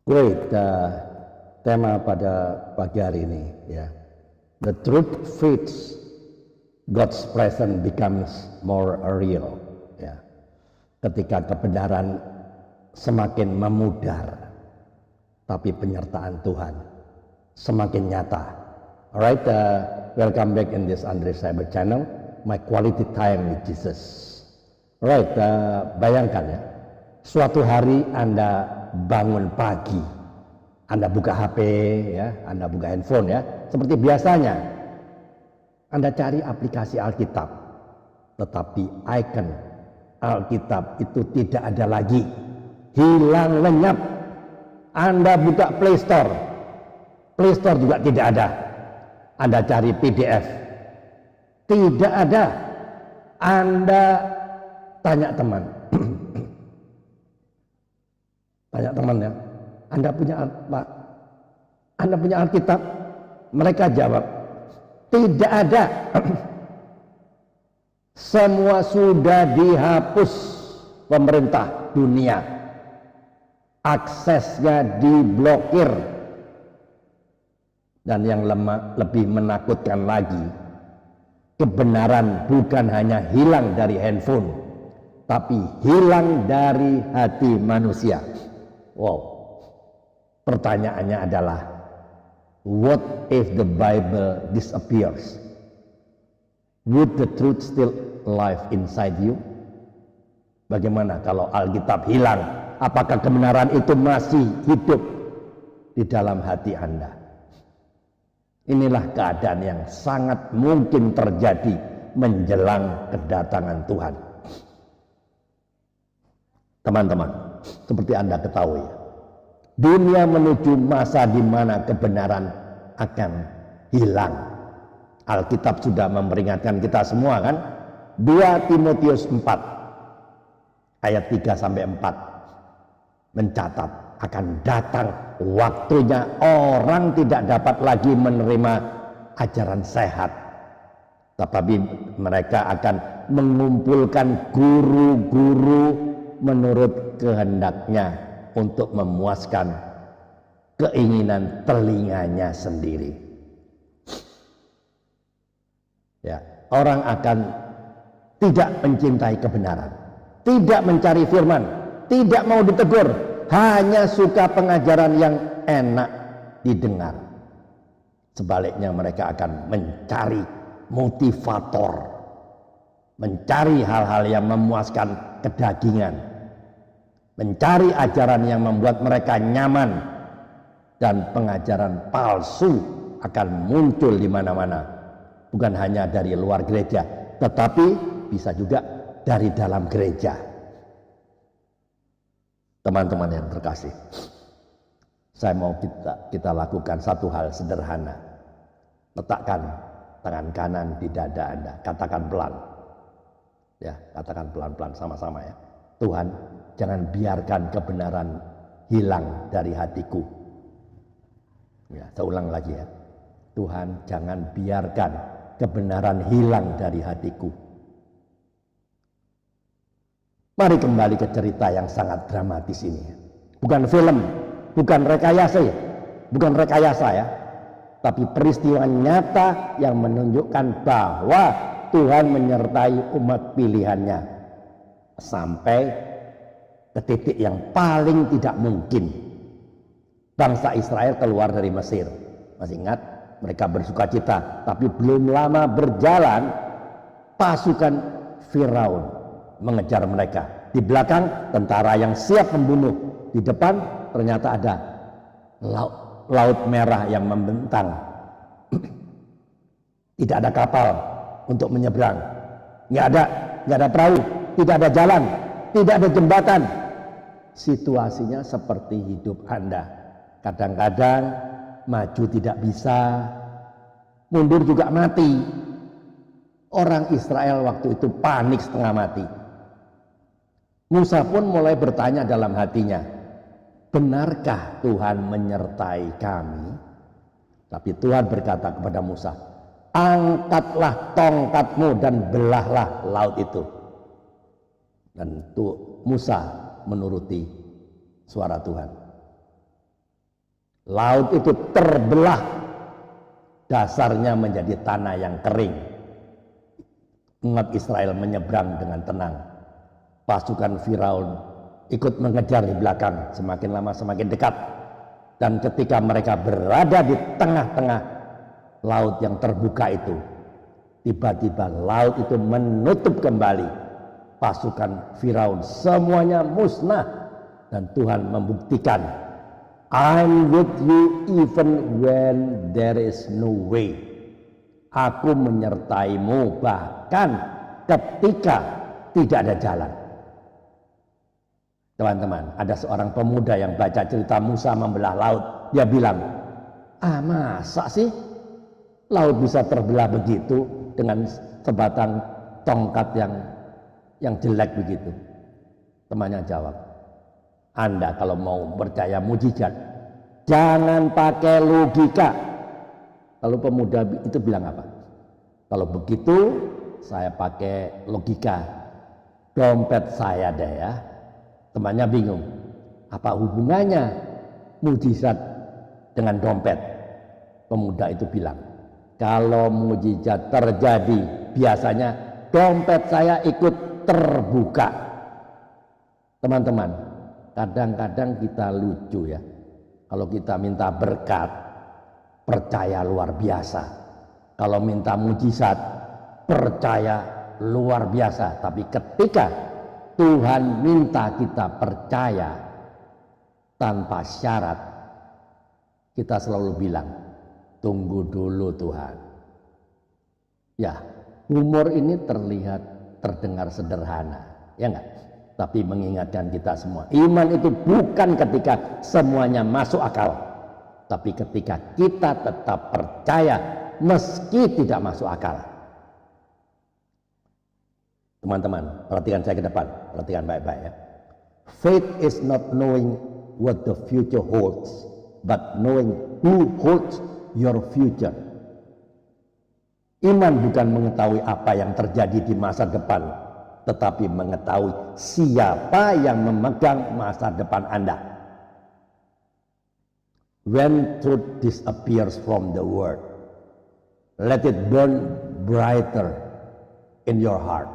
Great, tema pada pagi hari ini ya. The truth fits, God's presence becomes more real ya. Ketika kebenaran semakin memudar, tapi penyertaan Tuhan semakin nyata. Alright, welcome back in this Andre Cyber channel, my quality time with Jesus. Alright, bayangkan ya, suatu hari Anda bangun pagi, Anda buka HP ya, Anda buka handphone ya, seperti biasanya Anda cari aplikasi Alkitab, tetapi icon Alkitab itu tidak ada lagi, hilang lenyap. Anda buka Play Store juga tidak ada. Anda cari PDF, tidak ada. Anda tanya teman tanya teman ya, Anda punya apa? Anda punya Alkitab? Mereka jawab, tidak ada. Semua sudah dihapus pemerintah dunia, aksesnya diblokir. Dan yang lebih menakutkan lagi, kebenaran bukan hanya hilang dari handphone, tapi hilang dari hati manusia. Wow, pertanyaannya adalah, what if the Bible disappears? Would the truth still alive inside you? Bagaimana kalau Alkitab hilang? Apakah kebenaran itu masih hidup di dalam hati Anda? Inilah keadaan yang sangat mungkin terjadi menjelang kedatangan Tuhan. Teman-teman, seperti Anda ketahui, dunia menuju masa di mana kebenaran akan hilang. Alkitab sudah memperingatkan kita semua kan? 2 Timotius 4 ayat 3 sampai 4 mencatat akan datang waktunya orang tidak dapat lagi menerima ajaran sehat, tetapi mereka akan mengumpulkan guru-guru menurut kehendaknya untuk memuaskan keinginan telinganya sendiri. Ya, orang akan tidak mencintai kebenaran, tidak mencari firman, tidak mau ditegur, hanya suka pengajaran yang enak didengar. Sebaliknya mereka akan mencari motivator, mencari hal-hal yang memuaskan kedagingan, mencari ajaran yang membuat mereka nyaman, dan pengajaran palsu akan muncul di mana-mana, bukan hanya dari luar gereja, tetapi bisa juga dari dalam gereja. Teman-teman yang terkasih, saya mau kita lakukan satu hal sederhana. Letakkan tangan kanan di dada Anda, katakan pelan. Ya, katakan pelan-pelan sama-sama ya. Tuhan, jangan biarkan kebenaran hilang dari hatiku. Ya, saya ulang lagi ya. Tuhan, jangan biarkan kebenaran hilang dari hatiku. Mari kembali ke cerita yang sangat dramatis ini. Bukan film, bukan rekayasa ya. Tapi peristiwa nyata yang menunjukkan bahwa Tuhan menyertai umat pilihannya sampai ke titik yang paling tidak mungkin. Bangsa Israel keluar dari Mesir. Masih ingat? Mereka bersukacita. Tapi belum lama berjalan, pasukan Firaun mengejar mereka. Di belakang tentara yang siap membunuh. Di depan ternyata ada laut merah yang membentang. Tidak ada kapal untuk menyeberang, nggak ada perahu, tidak ada jalan, tidak ada jembatan. Situasinya seperti hidup Anda. Kadang-kadang maju tidak bisa, mundur juga mati. Orang Israel waktu itu panik setengah mati. Musa pun mulai bertanya dalam hatinya, benarkah Tuhan menyertai kami? Tapi Tuhan berkata kepada Musa, angkatlah tongkatmu dan belahlah laut itu. Dan Musa menuruti suara Tuhan. Laut itu terbelah, dasarnya menjadi tanah yang kering. Umat Israel menyeberang dengan tenang. Pasukan Firaun ikut mengejar di belakang, semakin lama semakin dekat. Dan ketika mereka berada di tengah-tengah laut yang terbuka itu, tiba-tiba laut itu menutup kembali. Pasukan Firaun semuanya musnah, dan Tuhan membuktikan, I'm with you even when there is no way. Aku menyertaimu bahkan ketika tidak ada jalan. Teman-teman, ada seorang pemuda yang baca cerita Musa membelah laut. Dia bilang, masa sih laut bisa terbelah begitu dengan sebatang tongkat yang jelek begitu? Temannya jawab, Anda kalau mau percaya mujizat, jangan pakai logika. Lalu pemuda itu bilang apa? Kalau begitu saya pakai logika, dompet saya deh ya. Temannya bingung, apa hubungannya mujizat dengan dompet? Pemuda itu bilang, kalau mujizat terjadi, biasanya dompet saya ikut terbuka. Teman-teman, kadang-kadang kita lucu ya. Kalau kita minta berkat, percaya luar biasa. Kalau minta mujizat, percaya luar biasa. Tapi ketika Tuhan minta kita percaya tanpa syarat, kita selalu bilang, tunggu dulu Tuhan. Ya, humor ini terdengar sederhana, ya enggak? Tapi mengingatkan kita semua, iman itu bukan ketika semuanya masuk akal, tapi ketika kita tetap percaya meski tidak masuk akal. Teman-teman, perhatikan saya ke depan, perhatikan baik-baik ya. Faith is not knowing what the future holds, but knowing who holds your future. Iman bukan mengetahui apa yang terjadi di masa depan, tetapi mengetahui siapa yang memegang masa depan Anda. When truth disappears from the world, let it burn brighter in your heart.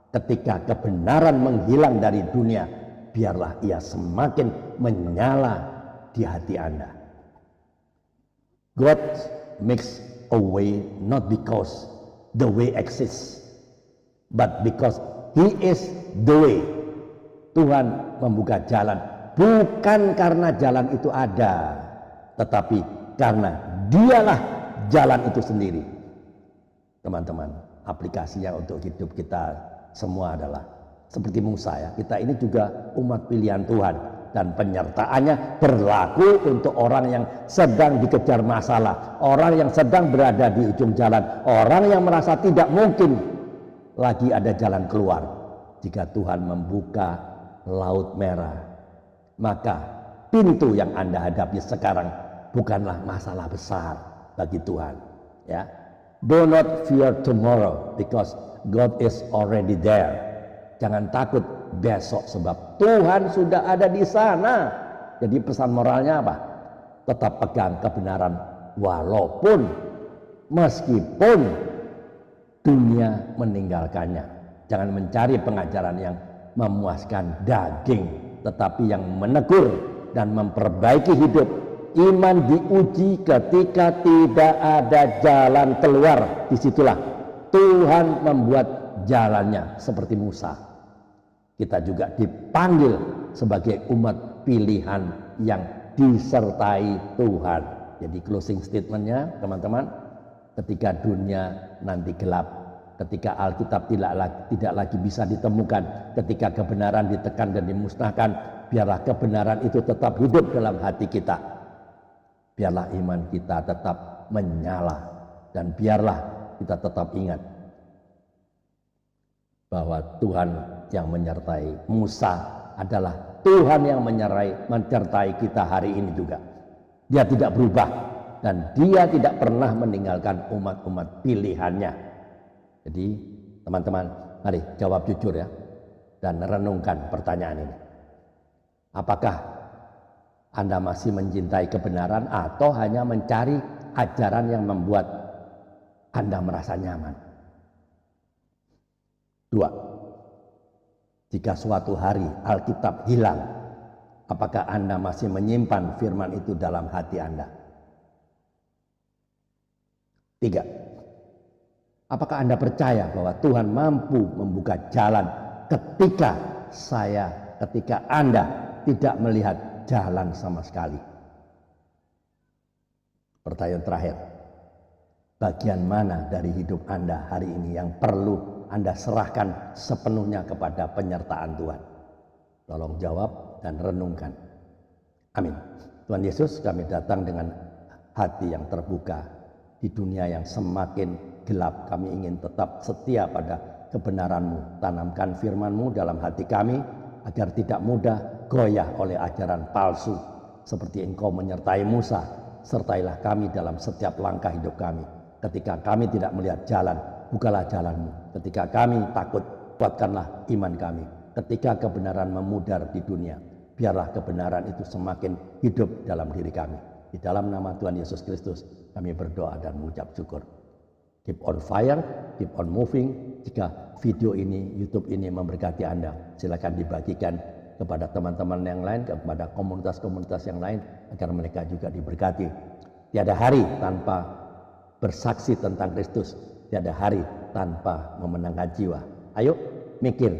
Ketika kebenaran menghilang dari dunia, biarlah ia semakin menyala di hati Anda. God makes a way not because the way exists, but because He is the way. Tuhan membuka jalan bukan karena jalan itu ada, tetapi karena Dialah jalan itu sendiri. Teman-teman, aplikasinya untuk hidup kita semua adalah seperti Musa ya. Kita ini juga umat pilihan Tuhan, dan penyertaannya berlaku untuk orang yang sedang dikejar masalah, orang yang sedang berada di ujung jalan, orang yang merasa tidak mungkin lagi ada jalan keluar. Jika Tuhan membuka laut merah, maka pintu yang Anda hadapi sekarang bukanlah masalah besar bagi Tuhan ya. Do not fear tomorrow because God is already there. Jangan takut besok sebab Tuhan sudah ada di sana. Jadi pesan moralnya apa? Tetap pegang kebenaran walaupun meskipun dunia meninggalkannya. Jangan mencari pengajaran yang memuaskan daging, tetapi yang menegur dan memperbaiki hidup. Iman diuji ketika tidak ada jalan keluar. Disitulah Tuhan membuat jalannya seperti Musa. Kita juga dipanggil sebagai umat pilihan yang disertai Tuhan. Jadi closing statementnya teman-teman, ketika dunia nanti gelap, ketika Alkitab tidak lagi bisa ditemukan, ketika kebenaran ditekan dan dimusnahkan, biarlah kebenaran itu tetap hidup dalam hati kita. Biarlah iman kita tetap menyala, dan biarlah kita tetap ingat bahwa Tuhan yang menyertai Musa adalah Tuhan yang menyertai kita hari ini juga. Dia tidak berubah, dan Dia tidak pernah meninggalkan umat-umat pilihannya. Jadi teman-teman, mari jawab jujur ya, dan renungkan pertanyaan ini. Apakah Anda masih mencintai kebenaran atau hanya mencari ajaran yang membuat Anda merasa nyaman? 2. Jika suatu hari Alkitab hilang, apakah Anda masih menyimpan firman itu dalam hati Anda? 3. Apakah Anda percaya bahwa Tuhan mampu membuka jalan ketika Anda tidak melihat jalan sama sekali? Pertanyaan terakhir, bagian mana dari hidup Anda hari ini yang perlu Anda serahkan sepenuhnya kepada penyertaan Tuhan? Tolong jawab dan renungkan. Amin. Tuhan Yesus, kami datang dengan hati yang terbuka. Di dunia yang semakin gelap, kami ingin tetap setia pada kebenaran-Mu. Tanamkan firman-Mu dalam hati kami agar tidak mudah goyah oleh ajaran palsu. Seperti Engkau menyertai Musa, sertailah kami dalam setiap langkah hidup kami. Ketika kami tidak melihat jalan, bukalah jalan-Mu. Ketika kami takut, kuatkanlah iman kami. Ketika kebenaran memudar di dunia, biarlah kebenaran itu semakin hidup dalam diri kami. Di dalam nama Tuhan Yesus Kristus, kami berdoa dan mengucap syukur. Keep on fire, keep on moving. Jika video ini, YouTube ini memberkati Anda, silakan dibagikan kepada teman-teman yang lain, kepada komunitas-komunitas yang lain, agar mereka juga diberkati. Tiada hari tanpa bersaksi tentang Kristus, tiada hari tanpa memenangkan jiwa. Ayo mikir,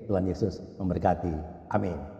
Tuhan Yesus memberkati. Amin.